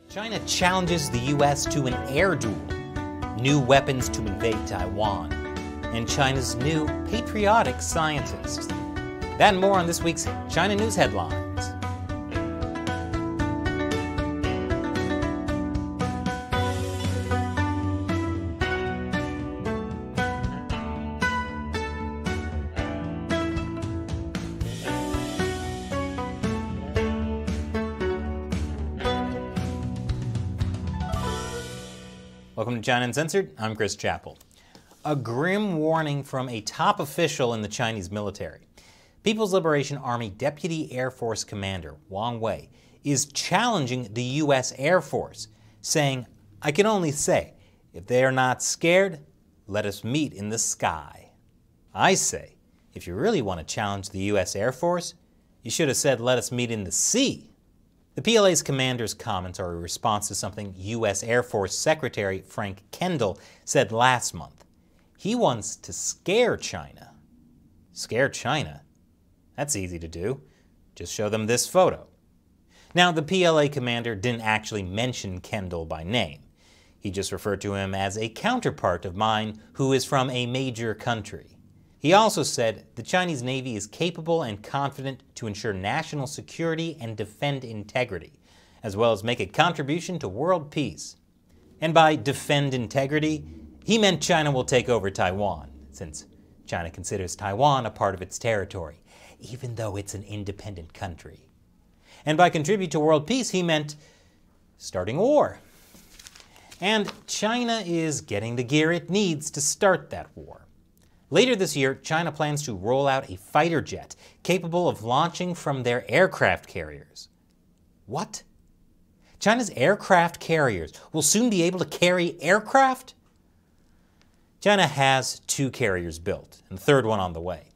China challenges the U.S. to an air duel, new weapons to invade Taiwan, and China's new patriotic scientist. That and more on this week's China News Headlines. Welcome to China Uncensored. I'm Chris Chappell. A grim warning from a top official in the Chinese military. People's Liberation Army Deputy Air Force Commander Wang Wei is challenging the U.S. Air Force, saying, "I can only say, if they are not scared, let us meet in the sky." I say, if you really want to challenge the U.S. Air Force, you should have said, "Let us meet in the sea." The PLA's commander's comments are a response to something U.S. Air Force Secretary Frank Kendall said last month. He wants to scare China. Scare China? That's easy to do. Just show them this photo. Now, the PLA commander didn't actually mention Kendall by name. He just referred to him as a counterpart of mine who is from a major country. He also said the Chinese Navy is capable and confident to ensure national security and defend integrity, as well as make a contribution to world peace. And by defend integrity, he meant China will take over Taiwan, since China considers Taiwan a part of its territory, even though it's an independent country. And by contribute to world peace, he meant starting a war. And China is getting the gear it needs to start that war. Later this year, China plans to roll out a fighter jet capable of launching from their aircraft carriers. What? China's aircraft carriers will soon be able to carry aircraft? China has 2 carriers built, and the third one on the way.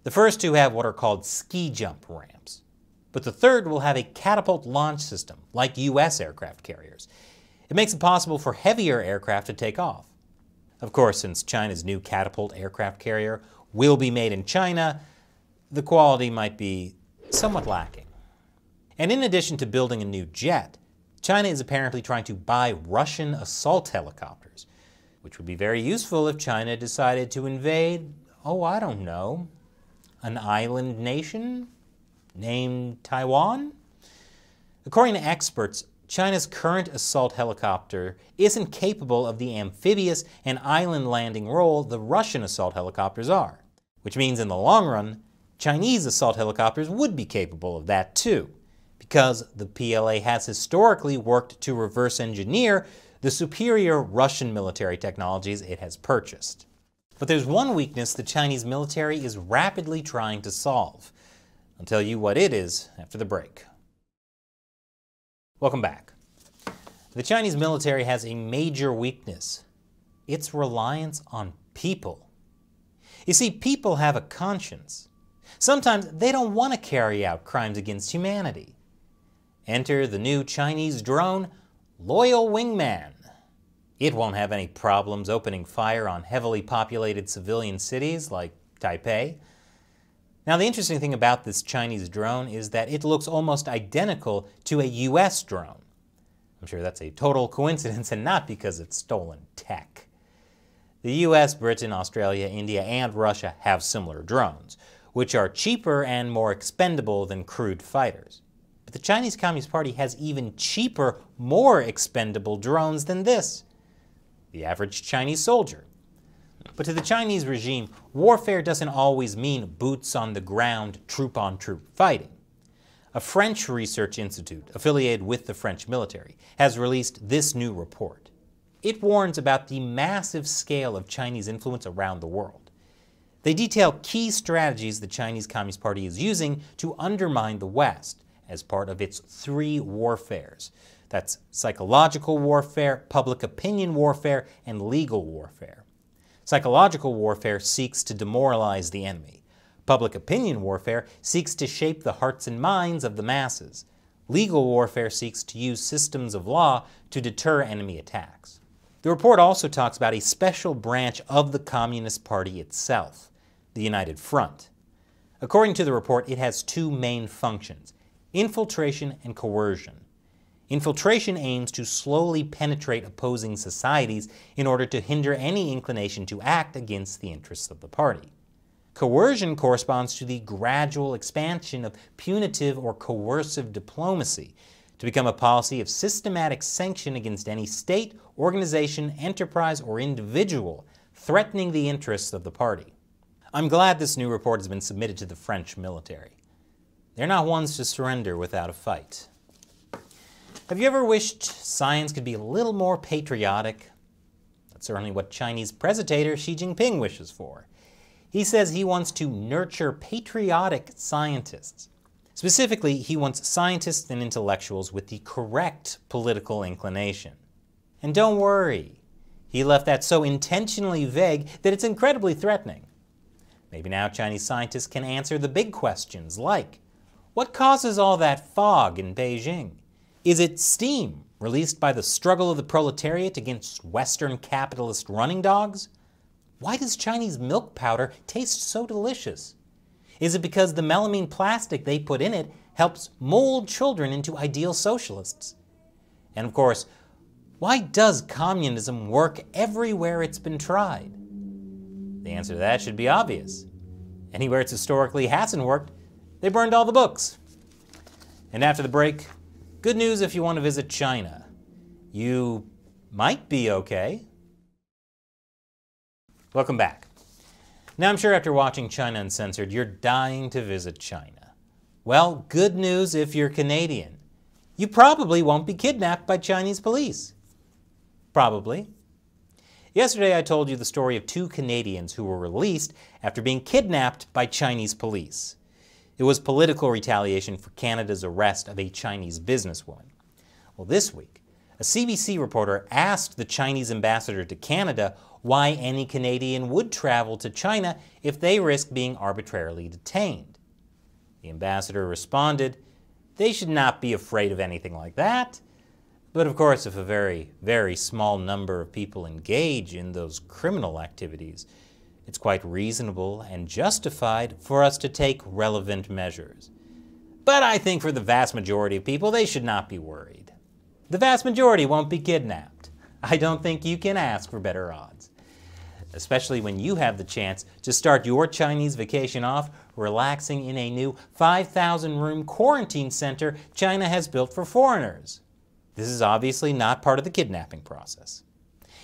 The first 2 have what are called ski jump ramps, but the third will have a catapult launch system, like U.S. aircraft carriers. It makes it possible for heavier aircraft to take off. Of course, since China's new catapult aircraft carrier will be made in China, the quality might be somewhat lacking. And in addition to building a new jet, China is apparently trying to buy Russian assault helicopters, which would be very useful if China decided to invade, I don't know, an island nation named Taiwan? According to experts, China's current assault helicopter isn't capable of the amphibious and island landing role the Russian assault helicopters are, which means in the long run, Chinese assault helicopters would be capable of that too, because the PLA has historically worked to reverse engineer the superior Russian military technologies it has purchased. But there's one weakness the Chinese military is rapidly trying to solve. I'll tell you what it is after the break. Welcome back. The Chinese military has a major weakness: its reliance on people. You see, people have a conscience. Sometimes they don't want to carry out crimes against humanity. Enter the new Chinese drone, Loyal Wingman. It won't have any problems opening fire on heavily populated civilian cities like Taipei. Now, the interesting thing about this Chinese drone is that it looks almost identical to a U.S. drone. I'm sure that's a total coincidence and not because it's stolen tech. The U.S., Britain, Australia, India, and Russia have similar drones, which are cheaper and more expendable than crewed fighters. But the Chinese Communist Party has even cheaper, more expendable drones than this: the average Chinese soldier. But to the Chinese regime, warfare doesn't always mean boots on the ground, troop-on-troop fighting. A French research institute affiliated with the French military has released this new report. It warns about the massive scale of Chinese influence around the world. They detail key strategies the Chinese Communist Party is using to undermine the West as part of its 3 warfares. That's psychological warfare, public opinion warfare, and legal warfare. Psychological warfare seeks to demoralize the enemy. Public opinion warfare seeks to shape the hearts and minds of the masses. Legal warfare seeks to use systems of law to deter enemy attacks. The report also talks about a special branch of the Communist Party itself, the United Front. According to the report, it has 2 main functions: infiltration and coercion. Infiltration aims to slowly penetrate opposing societies in order to hinder any inclination to act against the interests of the party. Coercion corresponds to the gradual expansion of punitive or coercive diplomacy to become a policy of systematic sanction against any state, organization, enterprise, or individual threatening the interests of the party. I'm glad this new report has been submitted to the French military. They're not ones to surrender without a fight. Have you ever wished science could be a little more patriotic? That's certainly what Chinese President Xi Jinping wishes for. He says he wants to nurture patriotic scientists. Specifically, he wants scientists and intellectuals with the correct political inclination. And don't worry, he left that so intentionally vague that it's incredibly threatening. Maybe now Chinese scientists can answer the big questions like, what causes all that fog in Beijing? Is it steam released by the struggle of the proletariat against Western capitalist running dogs? Why does Chinese milk powder taste so delicious? Is it because the melamine plastic they put in it helps mold children into ideal socialists? And of course, why does communism work everywhere it's been tried? The answer to that should be obvious. Anywhere it's historically hasn't worked, they burned all the books. And after the break, good news if you want to visit China. You might be okay. Welcome back. Now I'm sure after watching China Uncensored, you're dying to visit China. Well, good news if you're Canadian. You probably won't be kidnapped by Chinese police. Probably. Yesterday I told you the story of two Canadians who were released after being kidnapped by Chinese police. It was political retaliation for Canada's arrest of a Chinese businesswoman. Well, this week, a CBC reporter asked the Chinese ambassador to Canada why any Canadian would travel to China if they risked being arbitrarily detained. The ambassador responded, they should not be afraid of anything like that. But of course, if a very, very small number of people engage in those criminal activities, it's quite reasonable and justified for us to take relevant measures. But I think for the vast majority of people, they should not be worried. The vast majority won't be kidnapped. I don't think you can ask for better odds. Especially when you have the chance to start your Chinese vacation off relaxing in a new 5,000-room quarantine center China has built for foreigners. This is obviously not part of the kidnapping process.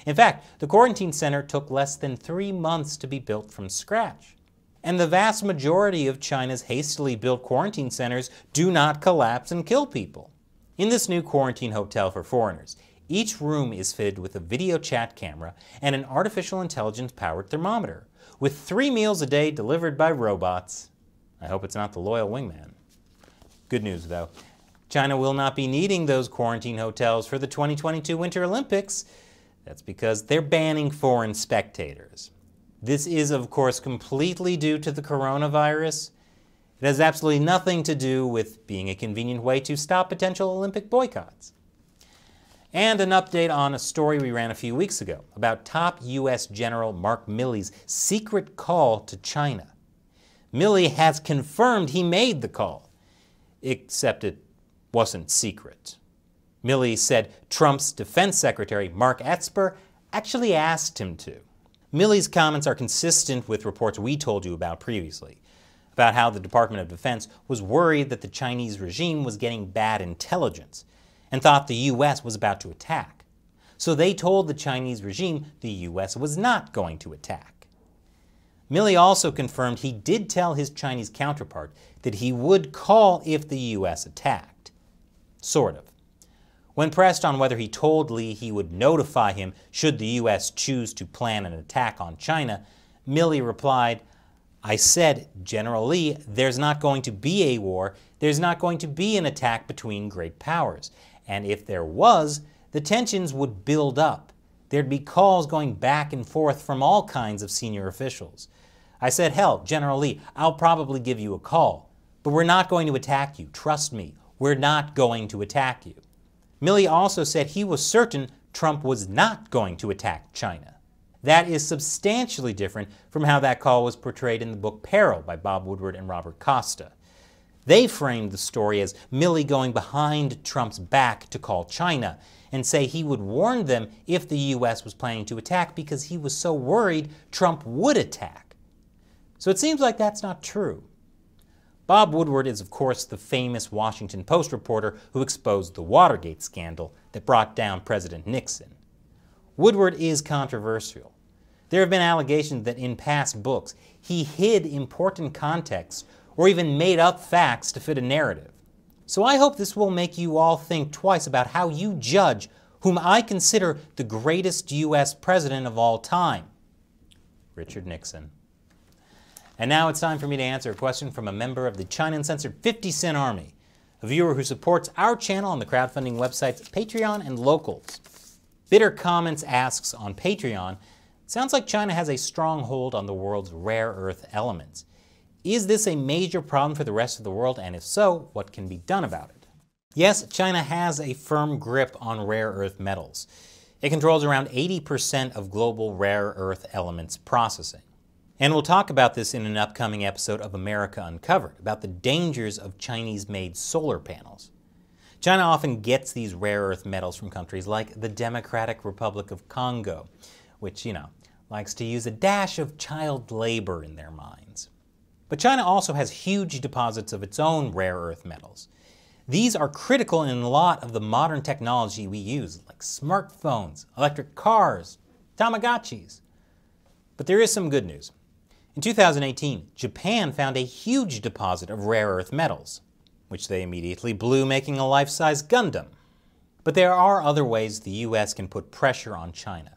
In fact, the quarantine center took less than 3 months to be built from scratch. And the vast majority of China's hastily built quarantine centers do not collapse and kill people. In this new quarantine hotel for foreigners, each room is fitted with a video chat camera and an artificial intelligence-powered thermometer, with 3 meals a day delivered by robots. I hope it's not the loyal wingman. Good news, though. China will not be needing those quarantine hotels for the 2022 Winter Olympics. That's because they're banning foreign spectators. This is, of course, completely due to the coronavirus. It has absolutely nothing to do with being a convenient way to stop potential Olympic boycotts. And an update on a story we ran a few weeks ago about top U.S. General Mark Milley's secret call to China. Milley has confirmed he made the call, except it wasn't secret. Milley said Trump's defense secretary, Mark Esper, actually asked him to. Milley's comments are consistent with reports we told you about previously, about how the Department of Defense was worried that the Chinese regime was getting bad intelligence and thought the U.S. was about to attack. So they told the Chinese regime the U.S. was not going to attack. Milley also confirmed he did tell his Chinese counterpart that he would call if the U.S. attacked. Sort of. When pressed on whether he told Lee he would notify him should the U.S. choose to plan an attack on China, Milley replied, I said, General Lee, there's not going to be a war, there's not going to be an attack between great powers. And if there was, the tensions would build up. There'd be calls going back and forth from all kinds of senior officials. I said, hell, General Lee, I'll probably give you a call. But we're not going to attack you, trust me. We're not going to attack you. Milley also said he was certain Trump was not going to attack China. That is substantially different from how that call was portrayed in the book Peril by Bob Woodward and Robert Costa. They framed the story as Milley going behind Trump's back to call China and say he would warn them if the U.S. was planning to attack because he was so worried Trump would attack. So it seems like that's not true. Bob Woodward is, of course, the famous Washington Post reporter who exposed the Watergate scandal that brought down President Nixon. Woodward is controversial. There have been allegations that in past books he hid important context or even made up facts to fit a narrative. So I hope this will make you all think twice about how you judge whom I consider the greatest U.S. president of all time, Richard Nixon. And now it's time for me to answer a question from a member of the China Uncensored 50-Cent Army, a viewer who supports our channel on the crowdfunding websites Patreon and Locals. Bitter Comments asks on Patreon, sounds like China has a strong hold on the world's rare earth elements. Is this a major problem for the rest of the world, and if so, what can be done about it? Yes, China has a firm grip on rare earth metals. It controls around 80% of global rare earth elements processing. And we'll talk about this in an upcoming episode of America Uncovered, about the dangers of Chinese-made solar panels. China often gets these rare earth metals from countries like the Democratic Republic of Congo, which, likes to use a dash of child labor in their mines. But China also has huge deposits of its own rare earth metals. These are critical in a lot of the modern technology we use, like smartphones, electric cars, Tamagotchis. But there is some good news. In 2018, Japan found a huge deposit of rare earth metals, which they immediately blew, making a life-size Gundam. But there are other ways the U.S. can put pressure on China.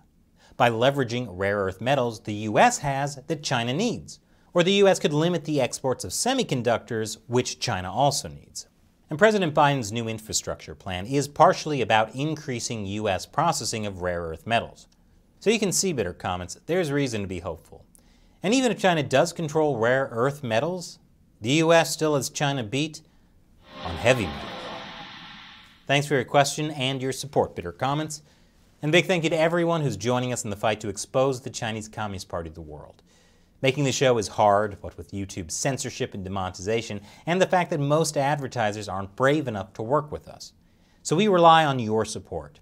By leveraging rare earth metals the U.S. has that China needs. Or the U.S. could limit the exports of semiconductors, which China also needs. And President Biden's new infrastructure plan is partially about increasing U.S. processing of rare earth metals. So you can see, Bitter Comments, there's reason to be hopeful. And even if China does control rare earth metals, the U.S. still has China beat on heavy metal. Thanks for your question and your support, Bitter Comments. And a big thank you to everyone who's joining us in the fight to expose the Chinese Communist Party to the world. Making the show is hard, what with YouTube's censorship and demonetization, and the fact that most advertisers aren't brave enough to work with us. So we rely on your support.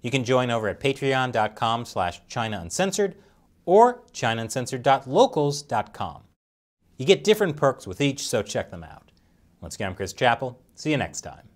You can join over at patreon.com/ChinaUncensored or ChinaUncensored.locals.com. You get different perks with each, so check them out. Once again, I'm Chris Chappell. See you next time.